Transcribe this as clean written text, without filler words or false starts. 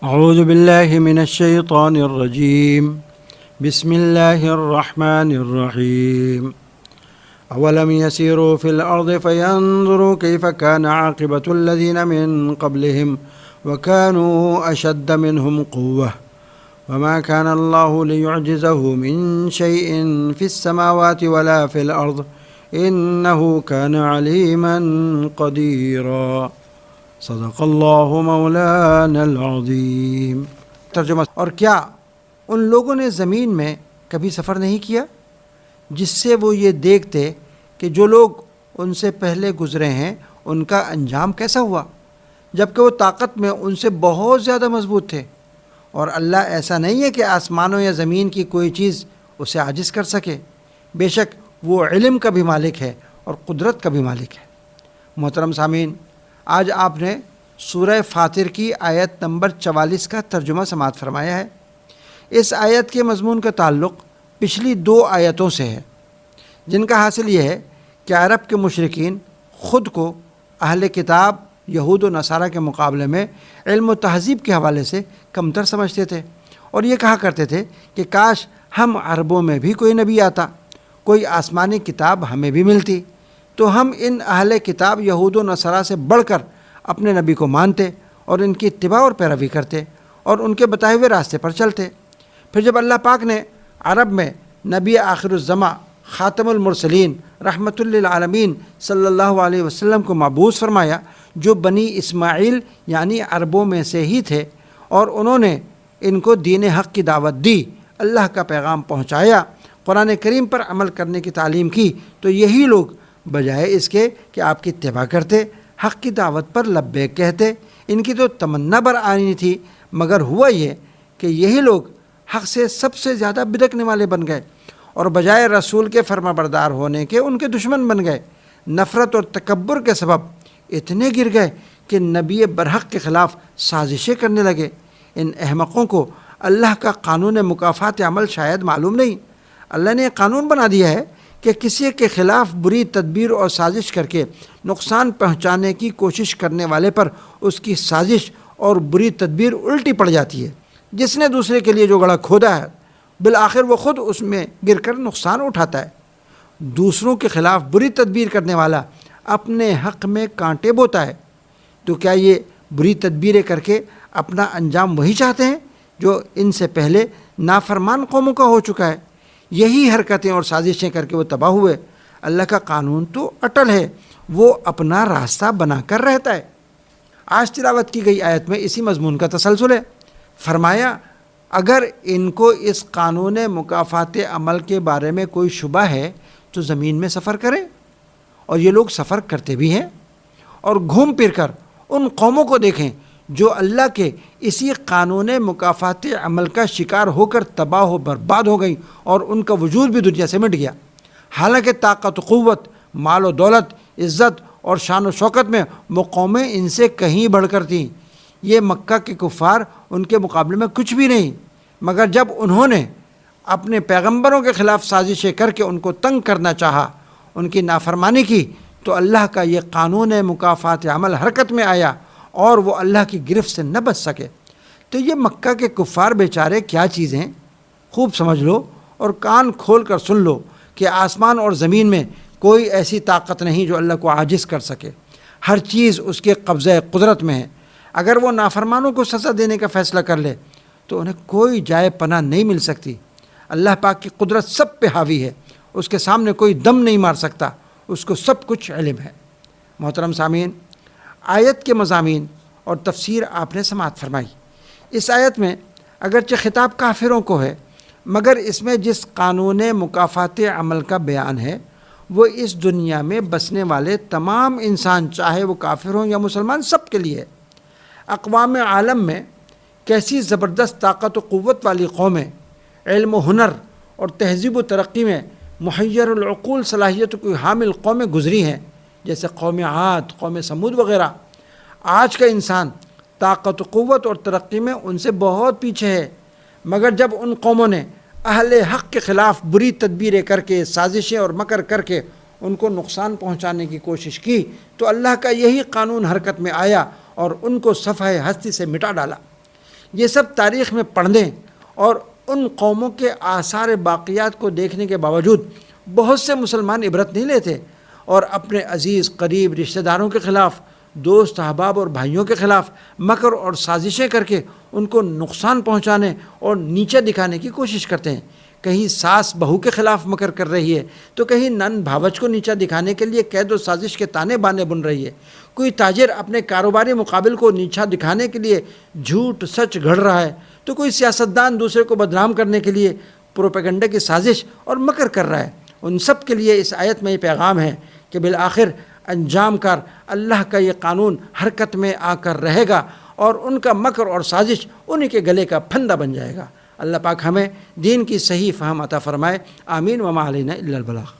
اعوذ باللہ من الشیطان الرجیم بسم اللہ الرحمن الرحیم اولم یسیروا فی الارض فینظروا کیف کان عاقبۃ الذین من قبلہم وکانوا اشد منہم قوة وما كان الله ليعجزه من شيء في السماوات ولا في الأرض إنه كان عليما قديرا صدق اللہ مولانا العظیم۔ ترجمہ۔ اور کیا ان لوگوں نے زمین میں کبھی سفر نہیں کیا جس سے وہ یہ دیکھتے کہ جو لوگ ان سے پہلے گزرے ہیں ان کا انجام کیسا ہوا، جبکہ وہ طاقت میں ان سے بہت زیادہ مضبوط تھے، اور اللہ ایسا نہیں ہے کہ آسمانوں یا زمین کی کوئی چیز اسے عاجز کر سکے، بے شک وہ علم کا بھی مالک ہے اور قدرت کا بھی مالک ہے۔ محترم سامعین، آج آپ نے سورہ فاطر کی آیت نمبر 44 کا ترجمہ سماعت فرمایا ہے۔ اس آیت کے مضمون کا تعلق پچھلی 2 آیتوں سے ہے، جن کا حاصل یہ ہے کہ عرب کے مشرکین خود کو اہل کتاب یہود و نصارہ کے مقابلے میں علم و تہذیب کے حوالے سے کمتر سمجھتے تھے، اور یہ کہا کرتے تھے کہ کاش ہم عربوں میں بھی کوئی نبی آتا، کوئی آسمانی کتاب ہمیں بھی ملتی تو ہم ان اہل کتاب یہود و نصارہ سے بڑھ کر اپنے نبی کو مانتے اور ان کی اتباع اور پیروی کرتے اور ان کے بتائے ہوئے راستے پر چلتے۔ پھر جب اللہ پاک نے عرب میں نبی آخر الزماں خاتم المرسلین رحمۃ للعالمین صلی اللہ علیہ وسلم کو مبعوث فرمایا، جو بنی اسماعیل یعنی عربوں میں سے ہی تھے، اور انہوں نے ان کو دین حق کی دعوت دی، اللہ کا پیغام پہنچایا، قرآن کریم پر عمل کرنے کی تعلیم کی، تو یہی لوگ بجائے اس کے کہ آپ کی اتباع کرتے، حق کی دعوت پر لبیک کہتے۔ ان کی تو تمنا برآنی تھی، مگر ہوا یہ کہ یہی لوگ حق سے سب سے زیادہ بدکنے والے بن گئے، اور بجائے رسول کے فرما بردار ہونے کے ان کے دشمن بن گئے۔ نفرت اور تکبر کے سبب اتنے گر گئے کہ نبی برحق کے خلاف سازشیں کرنے لگے۔ ان احمقوں کو اللہ کا قانون مکافات عمل شاید معلوم نہیں۔ اللہ نے قانون بنا دیا ہے کہ کسی کے خلاف بری تدبیر اور سازش کر کے نقصان پہنچانے کی کوشش کرنے والے پر اس کی سازش اور بری تدبیر الٹی پڑ جاتی ہے۔ جس نے دوسرے کے لیے جو گڑھا کھودا ہے، بالآخر وہ خود اس میں گر کر نقصان اٹھاتا ہے۔ دوسروں کے خلاف بری تدبیر کرنے والا اپنے حق میں کانٹے بوتا ہے۔ تو کیا یہ بری تدبیریں کر کے اپنا انجام وہی چاہتے ہیں جو ان سے پہلے نافرمان قوموں کا ہو چکا ہے؟ یہی حرکتیں اور سازشیں کر کے وہ تباہ ہوئے۔ اللہ کا قانون تو اٹل ہے، وہ اپنا راستہ بنا کر رہتا ہے۔ آج تلاوت کی گئی آیت میں اسی مضمون کا تسلسل ہے۔ فرمایا اگر ان کو اس قانون مکافات عمل کے بارے میں کوئی شبہ ہے تو زمین میں سفر کریں، اور یہ لوگ سفر کرتے بھی ہیں، اور گھوم پھر کر ان قوموں کو دیکھیں جو اللہ کے اسی قانون مکافات عمل کا شکار ہو کر تباہ و برباد ہو گئیں، اور ان کا وجود بھی دنیا سے مٹ گیا۔ حالانکہ طاقت و قوت، مال و دولت، عزت اور شان و شوکت میں وہ قومیں ان سے کہیں بڑھ کر تھیں۔ یہ مکہ کے کفار ان کے مقابلے میں کچھ بھی نہیں، مگر جب انہوں نے اپنے پیغمبروں کے خلاف سازشیں کر کے ان کو تنگ کرنا چاہا، ان کی نافرمانی کی، تو اللہ کا یہ قانون مکافات عمل حرکت میں آیا اور وہ اللہ کی گرفت سے نہ بچ سکے۔ تو یہ مکہ کے کفار بیچارے کیا چیزیں، خوب سمجھ لو اور کان کھول کر سن لو کہ آسمان اور زمین میں کوئی ایسی طاقت نہیں جو اللہ کو عاجز کر سکے۔ ہر چیز اس کے قبضہ قدرت میں ہے۔ اگر وہ نافرمانوں کو سزا دینے کا فیصلہ کر لے تو انہیں کوئی جائے پناہ نہیں مل سکتی۔ اللہ پاک کی قدرت سب پہ حاوی ہے، اس کے سامنے کوئی دم نہیں مار سکتا، اس کو سب کچھ علم ہے۔ محترم سامعین، آیت کے مضامین اور تفسیر آپ نے سماعت فرمائی۔ اس آیت میں اگرچہ خطاب کافروں کو ہے، مگر اس میں جس قانون مکافات عمل کا بیان ہے وہ اس دنیا میں بسنے والے تمام انسان، چاہے وہ کافر ہوں یا مسلمان، سب کے لیے ہے۔ اقوام عالم میں کیسی زبردست طاقت و قوت والی قومیں علم و ہنر اور تہذیب و ترقی میں محیر العقول صلاحیتوں کی حامل قومیں گزری ہیں، جیسے قوم عاد، قوم سمود وغیرہ۔ آج کا انسان طاقت و قوت اور ترقی میں ان سے بہت پیچھے ہے، مگر جب ان قوموں نے اہل حق کے خلاف بری تدبیریں کر کے، سازشیں اور مکر کر کے ان کو نقصان پہنچانے کی کوشش کی، تو اللہ کا یہی قانون حرکت میں آیا اور ان کو صفحہ ہستی سے مٹا ڈالا۔ یہ سب تاریخ میں پڑھنے اور ان قوموں کے آثار باقیات کو دیکھنے کے باوجود بہت سے مسلمان عبرت نہیں لیتے اور اپنے عزیز قریب رشتہ داروں کے خلاف، دوست احباب اور بھائیوں کے خلاف مکر اور سازشیں کر کے ان کو نقصان پہنچانے اور نیچے دکھانے کی کوشش کرتے ہیں۔ کہیں ساس بہو کے خلاف مکر کر رہی ہے تو کہیں نن بھاوج کو نیچا دکھانے کے لیے قید و سازش کے تانے بانے بن رہی ہے۔ کوئی تاجر اپنے کاروباری مقابل کو نیچا دکھانے کے لیے جھوٹ سچ گھڑ رہا ہے تو کوئی سیاستدان دوسرے کو بدنام کرنے کے لیے پروپیگنڈا کی سازش اور مکر کر رہا ہے۔ ان سب کے لیے اس آیت میں یہ پیغام ہے کہ بالآخر انجام کار اللہ کا یہ قانون حرکت میں آ کر رہے گا اور ان کا مکر اور سازش انہی کے گلے کا پھندا بن جائے گا۔ اللہ پاک ہمیں دین کی صحیح فہم عطا فرمائے، آمین۔ وما علینا الا البلاغ۔